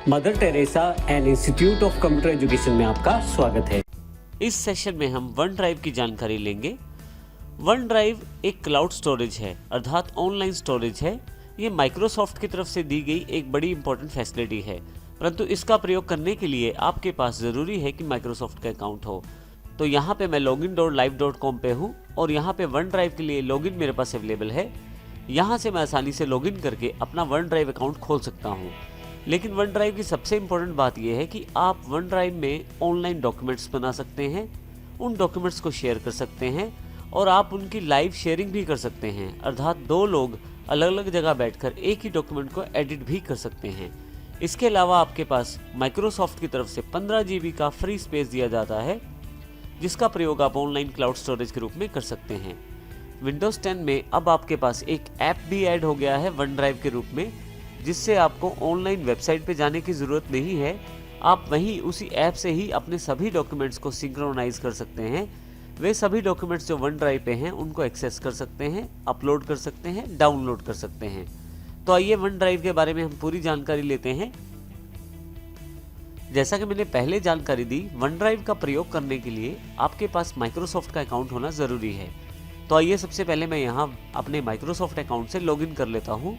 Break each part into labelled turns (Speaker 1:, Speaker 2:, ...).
Speaker 1: Mother Teresa and institute of computer education में आपका स्वागत है।
Speaker 2: इस सेशन में हम वन ड्राइव की जानकारी लेंगे। वन ड्राइव एक क्लाउड स्टोरेज है, अर्थात ऑनलाइन स्टोरेज है। ये माइक्रोसॉफ्ट की तरफ से दी गई एक बड़ी इंपॉर्टेंट फैसिलिटी है, परंतु इसका प्रयोग करने के लिए आपके पास ज़रूरी है कि माइक्रोसॉफ्ट का अकाउंट हो। तो यहाँ पे मैं login.live.com पे हूँ और यहाँ पे वन ड्राइव के लिए लॉगिन मेरे पास अवेलेबल है। यहाँ से मैं आसानी से लॉगिन करके अपना वन ड्राइव अकाउंट खोल सकता हूँ। लेकिन वन ड्राइव की सबसे इम्पोर्टेंट बात यह है कि आप वन ड्राइव में ऑनलाइन डॉक्यूमेंट्स बना सकते हैं, उन डॉक्यूमेंट्स को शेयर कर सकते हैं और आप उनकी लाइव शेयरिंग भी कर सकते हैं, अर्थात दो लोग अलग अलग जगह बैठकर एक ही डॉक्यूमेंट को एडिट भी कर सकते हैं। इसके अलावा आपके पास माइक्रोसॉफ्ट की तरफ से 15 GB का फ्री स्पेस दिया जाता है, जिसका प्रयोग आप ऑनलाइन क्लाउड स्टोरेज के रूप में कर सकते हैं। विंडोज़ 10 में अब आपके पास एक ऐप भी ऐड हो गया है वन ड्राइव के रूप में, जिससे आपको ऑनलाइन वेबसाइट पे जाने की ज़रूरत नहीं है। आप वहीं उसी ऐप से ही अपने सभी डॉक्यूमेंट्स को सिंक्रोनाइज कर सकते हैं। वे सभी डॉक्यूमेंट्स जो वन ड्राइव पे हैं उनको एक्सेस कर सकते हैं, अपलोड कर सकते हैं, डाउनलोड कर सकते हैं। तो आइए वन ड्राइव के बारे में हम पूरी जानकारी लेते हैं। जैसा कि मैंने पहले जानकारी दी, वन ड्राइव का प्रयोग करने के लिए आपके पास माइक्रोसॉफ्ट का अकाउंट होना ज़रूरी है। तो आइए सबसे पहले मैं यहाँ अपने माइक्रोसॉफ्ट अकाउंट से लॉगिन कर लेता हूँ।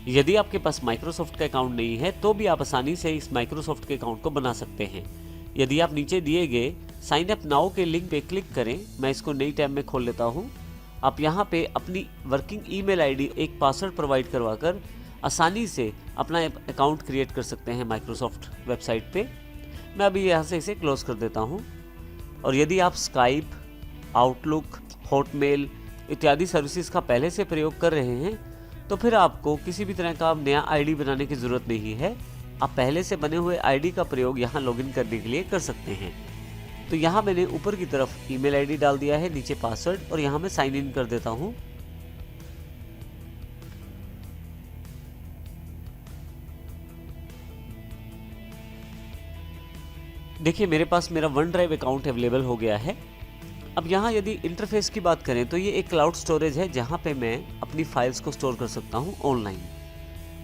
Speaker 2: यदि आपके पास माइक्रोसॉफ्ट का अकाउंट नहीं है तो भी आप आसानी से इस माइक्रोसॉफ्ट के अकाउंट को बना सकते हैं। यदि आप नीचे दिए गए साइन अप नाउ के लिंक पे क्लिक करें, मैं इसको नई टैब में खोल लेता हूं। आप यहां पे अपनी वर्किंग ईमेल आईडी, एक पासवर्ड प्रोवाइड करवाकर आसानी से अपना अकाउंट क्रिएट कर सकते हैं माइक्रोसॉफ्ट वेबसाइट पे। मैं अभी यहाँ से इसे क्लोज कर देता हूँ। और यदि आप स्काइप, आउटलुक, हॉटमेल इत्यादि सर्विसेज का पहले से प्रयोग कर रहे हैं तो फिर आपको किसी भी तरह का नया आईडी बनाने की ज़रूरत नहीं है। आप पहले से बने हुए आईडी का प्रयोग यहाँ लॉगिन करने के लिए कर सकते हैं। तो यहाँ मैंने ऊपर की तरफ ईमेल आईडी डाल दिया है, नीचे पासवर्ड, और यहाँ मैं साइन इन कर देता हूँ। देखिए मेरे पास मेरा वन ड्राइव अकाउंट अवेलेबल हो गया है। अब यहाँ यदि इंटरफेस की बात करें तो ये एक क्लाउड स्टोरेज है जहाँ पे मैं अपनी फाइल्स को स्टोर कर सकता हूँ ऑनलाइन।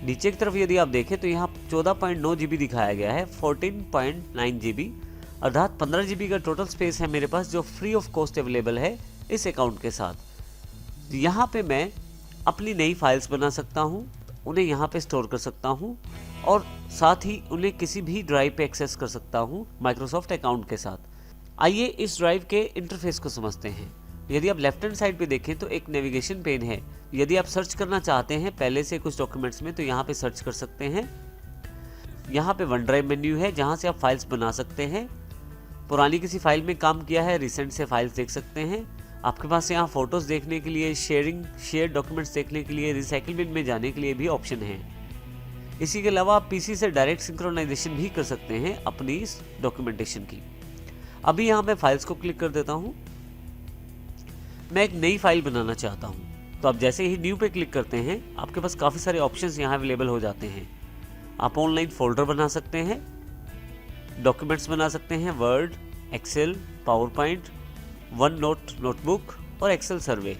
Speaker 2: नीचे की तरफ यदि आप देखें तो यहाँ 14.9 GB दिखाया गया है, 14.9 GB, अर्थात 15 GB का टोटल स्पेस है मेरे पास, जो फ्री ऑफ कॉस्ट अवेलेबल है इस अकाउंट के साथ। यहाँ पे मैं अपनी नई फाइल्स बना सकता हूँ, उन्हें यहाँ पे स्टोर कर सकता हूँ और साथ ही उन्हें किसी भी ड्राइव पे एक्सेस कर सकता हूँ माइक्रोसॉफ्ट अकाउंट के साथ। आइए इस ड्राइव के इंटरफेस को समझते हैं। यदि आप लेफ्ट हैंड साइड पे देखें तो एक नेविगेशन पेन है। यदि आप सर्च करना चाहते हैं पहले से कुछ डॉक्यूमेंट्स में तो यहाँ पे सर्च कर सकते हैं। यहाँ पे वन ड्राइव मेन्यू है जहाँ से आप फाइल्स बना सकते हैं। पुरानी किसी फाइल में काम किया है, रिसेंट से फाइल्स देख सकते हैं। आपके पास यहाँ फोटोज़ देखने के लिए, शेयर डॉक्यूमेंट्स देखने के लिए, रिसाइकिल बिन में जाने के लिए भी ऑप्शन है। इसी के अलावा आप PC से डायरेक्ट सिंक्रोनाइजेशन भी कर सकते हैं अपनी इस डॉक्यूमेंटेशन की। अभी यहाँ मैं फाइल्स को क्लिक कर देता हूँ। मैं एक नई फाइल बनाना चाहता हूँ, तो आप जैसे ही न्यू पे क्लिक करते हैं आपके पास काफ़ी सारे ऑप्शंस यहाँ अवेलेबल हो जाते हैं। आप ऑनलाइन फोल्डर बना सकते हैं, डॉक्यूमेंट्स बना सकते हैं, Word, Excel, PowerPoint, one notebook और एक्सेल सर्वे।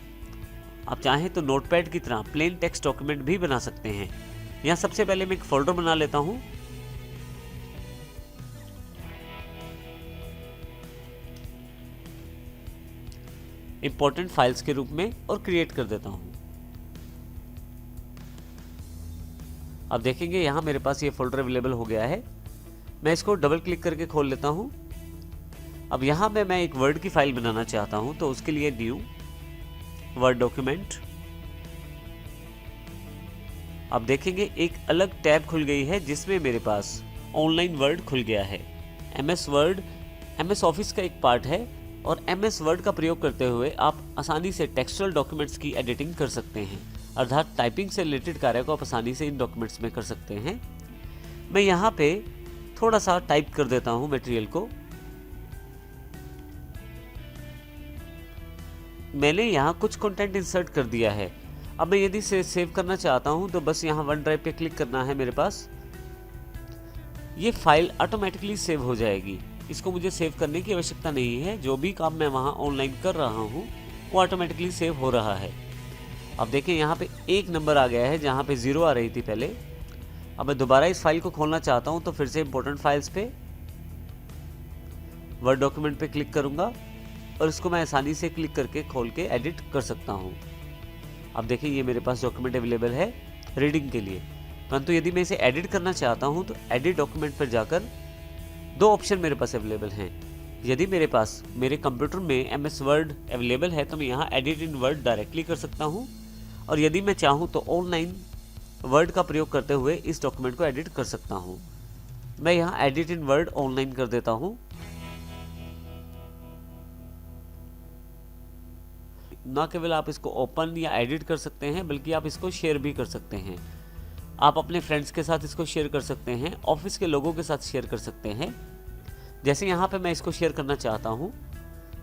Speaker 2: आप चाहें तो नोटपैड की तरह प्लेन टेक्स्ट डॉक्यूमेंट भी बना सकते हैं। यहाँ सबसे पहले मैं एक फोल्डर बना लेता हूँ। इंपॉर्टेंट फाइल्स के रूप में और क्रिएट कर देता हूं। अब देखेंगे यहाँ मेरे पास ये फोल्डर अवेलेबल हो गया है। मैं इसको डबल क्लिक करके खोल लेता हूं। अब यहाँ पे मैं एक वर्ड की फाइल बनाना चाहता हूं, तो उसके लिए न्यू वर्ड डॉक्यूमेंट। अब देखेंगे एक अलग टैब खुल गई है जिसमें मेरे पास ऑनलाइन वर्ड खुल गया है। MS वर्ड MS ऑफिस का एक पार्ट है और MS वर्ड का प्रयोग करते हुए आप आसानी से टेक्सचुअल डॉक्यूमेंट्स की एडिटिंग कर सकते हैं, अर्थात टाइपिंग से रिलेटेड कार्य को आप आसानी से इन डॉक्यूमेंट्स में कर सकते हैं। मैं यहाँ पे थोड़ा सा टाइप कर देता हूँ मटेरियल को। मैंने यहाँ कुछ कंटेंट इंसर्ट कर दिया है। अब मैं यदि से सेव करना चाहता हूँ तो बस यहाँ वन ड्राइव पे क्लिक करना है। मेरे पास ये फाइल ऑटोमेटिकली सेव हो जाएगी, इसको मुझे सेव करने की आवश्यकता नहीं है। जो भी काम मैं वहाँ ऑनलाइन कर रहा हूँ वो ऑटोमेटिकली सेव हो रहा है। अब देखिए यहाँ पे एक नंबर आ गया है जहाँ पे 0 आ रही थी पहले। अब मैं दोबारा इस फाइल को खोलना चाहता हूँ तो फिर से इंपॉर्टेंट फाइल्स पे वर्ड डॉक्यूमेंट पे क्लिक करूँगा और इसको मैं आसानी से क्लिक करके खोल के एडिट कर सकता हूँ। अब देखिए ये मेरे पास डॉक्यूमेंट अवेलेबल है रीडिंग के लिए, परंतु यदि मैं इसे एडिट करना चाहता हूँ तो एडिट डॉक्यूमेंट पर जाकर 2 ऑप्शन मेरे पास अवेलेबल हैं। यदि मेरे पास मेरे कंप्यूटर में MS वर्ड अवेलेबल है तो मैं यहाँ एडिट इन वर्ड डायरेक्टली कर सकता हूँ, और यदि मैं चाहूँ तो ऑनलाइन वर्ड का प्रयोग करते हुए इस डॉक्यूमेंट को एडिट कर सकता हूँ। मैं यहाँ एडिट इन वर्ड ऑनलाइन कर देता हूँ। ना केवल आप इसको ओपन या एडिट कर सकते हैं बल्कि आप इसको शेयर भी कर सकते हैं। आप अपने फ्रेंड्स के साथ इसको शेयर कर सकते हैं, ऑफिस के लोगों के साथ शेयर कर सकते हैं। जैसे यहाँ पे मैं इसको शेयर करना चाहता हूँ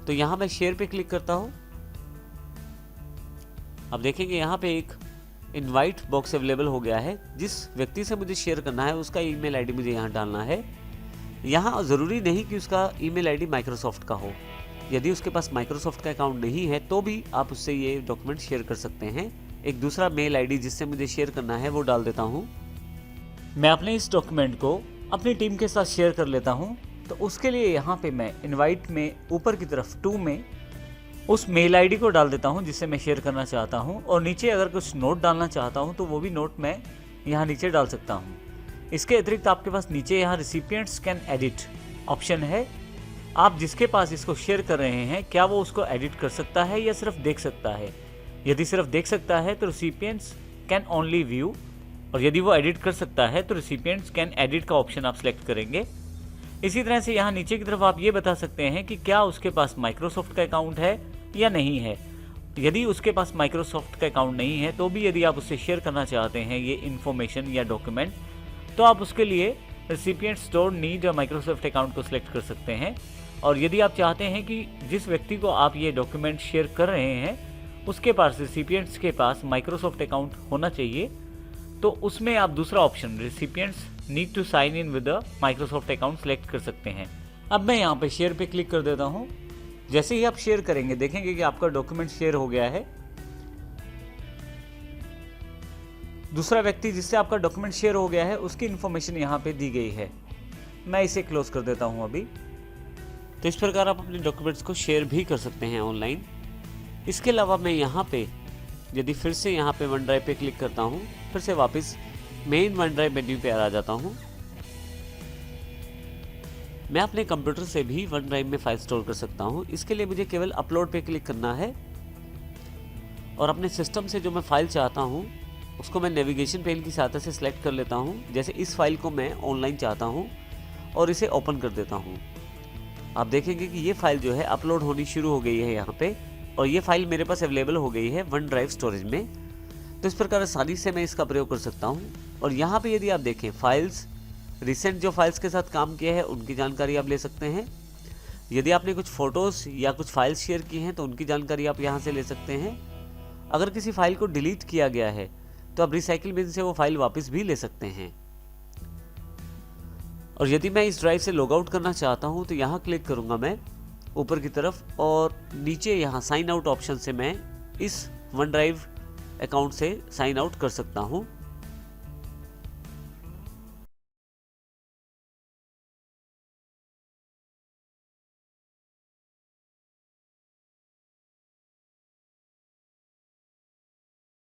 Speaker 2: तो यहाँ मैं शेयर पे क्लिक करता हूँ। अब देखेंगे यहाँ पे एक इनवाइट बॉक्स अवेलेबल हो गया है। जिस व्यक्ति से मुझे शेयर करना है उसका ईमेल आईडी मुझे यहाँ डालना है। यहाँ ज़रूरी नहीं कि उसका ईमेल आईडी माइक्रोसॉफ्ट का हो। यदि उसके पास माइक्रोसॉफ्ट का अकाउंट नहीं है तो भी आप उससे ये डॉक्यूमेंट शेयर कर सकते हैं। एक दूसरा मेल आईडी जिससे मुझे शेयर करना है वो डाल देता हूँ।
Speaker 3: मैं अपने इस डॉक्यूमेंट को अपनी टीम के साथ शेयर कर लेता हूँ। तो उसके लिए यहाँ पे मैं इनवाइट में ऊपर की तरफ 2 में उस मेल आईडी को डाल देता हूँ जिससे मैं शेयर करना चाहता हूँ, और नीचे अगर कुछ नोट डालना चाहता हूँ तो वो भी नोट मैं यहाँ नीचे डाल सकता हूँ। इसके अतिरिक्त आपके पास नीचे यहाँ रिसिपिएंट्स कैन एडिट ऑप्शन है। आप जिसके पास इसको शेयर कर रहे हैं क्या वो उसको एडिट कर सकता है या सिर्फ देख सकता है। यदि सिर्फ देख सकता है तो रिसिपिएंट्स कैन ओनली व्यू, और यदि वो एडिट कर सकता है तो रिसिपिएंट्स कैन एडिट का ऑप्शन आप सेलेक्ट करेंगे। इसी तरह से यहाँ नीचे की तरफ आप ये बता सकते हैं कि क्या उसके पास माइक्रोसॉफ्ट का अकाउंट है या नहीं है। यदि उसके पास माइक्रोसॉफ्ट का अकाउंट नहीं है तो भी यदि आप उससे शेयर करना चाहते हैं ये इन्फॉर्मेशन या डॉक्यूमेंट, तो आप उसके लिए रिसिपिएंट्स डोंट नीड माइक्रोसॉफ्ट अकाउंट को सिलेक्ट कर सकते हैं। और यदि आप चाहते हैं कि जिस व्यक्ति को आप ये डॉक्यूमेंट शेयर कर रहे हैं उसके पास, रिसिपिएंट्स के पास माइक्रोसॉफ्ट अकाउंट होना चाहिए, तो उसमें आप दूसरा option recipients need to sign in with Microsoft account select कर सकते हैं। अब मैं यहाँ पे शेयर पे क्लिक कर देता हूँ। जैसे ही आप शेयर करेंगे देखेंगे कि आपका डॉक्यूमेंट शेयर हो गया है। दूसरा व्यक्ति जिससे आपका डॉक्यूमेंट शेयर हो गया है उसकी इन्फॉर्मेशन यहाँ पे दी गई है। मैं इसे क्लोज कर देता हूँ अभी। तो इस प्रकार आप अपने डॉक्यूमेंट्स को शेयर भी कर सकते हैं ऑनलाइन। इसके अलावा मैं यहाँ पे यदि फिर से यहाँ पे वन ड्राइव पे क्लिक करता हूँ, फिर से वापस मेन वन ड्राइव मेन्यू पे आ जाता हूँ। मैं अपने कंप्यूटर से भी वन ड्राइव में फाइल स्टोर कर सकता हूँ। इसके लिए मुझे केवल अपलोड पे क्लिक करना है और अपने सिस्टम से जो मैं फाइल चाहता हूँ उसको मैं नेविगेशन पेन की सहायता से सिलेक्ट कर लेता हूँ। जैसे इस फाइल को मैं ऑनलाइन चाहता हूँ और इसे ओपन कर देता हूँ। आप देखेंगे कि ये फाइल जो है अपलोड होनी शुरू हो गई है यहाँ पे, और ये फाइल मेरे पास अवेलेबल हो गई है वन ड्राइव स्टोरेज में। तो इस प्रकार आसानी से मैं इसका प्रयोग कर सकता हूँ। और यहाँ पे यदि आप देखें फाइल्स, रिसेंट जो फाइल्स के साथ काम किया है उनकी जानकारी आप ले सकते हैं। यदि आपने कुछ फ़ोटोज़ या कुछ फाइल्स शेयर की हैं तो उनकी जानकारी आप यहाँ से ले सकते हैं। अगर किसी फाइल को डिलीट किया गया है तो आप रिसाइकिल बिन से वो फाइल वापस भी ले सकते हैं। और यदि मैं इस ड्राइव से लॉग आउट करना चाहता हूँ तो यहाँ क्लिक करूँगा मैं ऊपर की तरफ, और नीचे यहाँ साइन आउट ऑप्शन से मैं इस वन ड्राइव अकाउंट से साइन आउट कर सकता हूँ।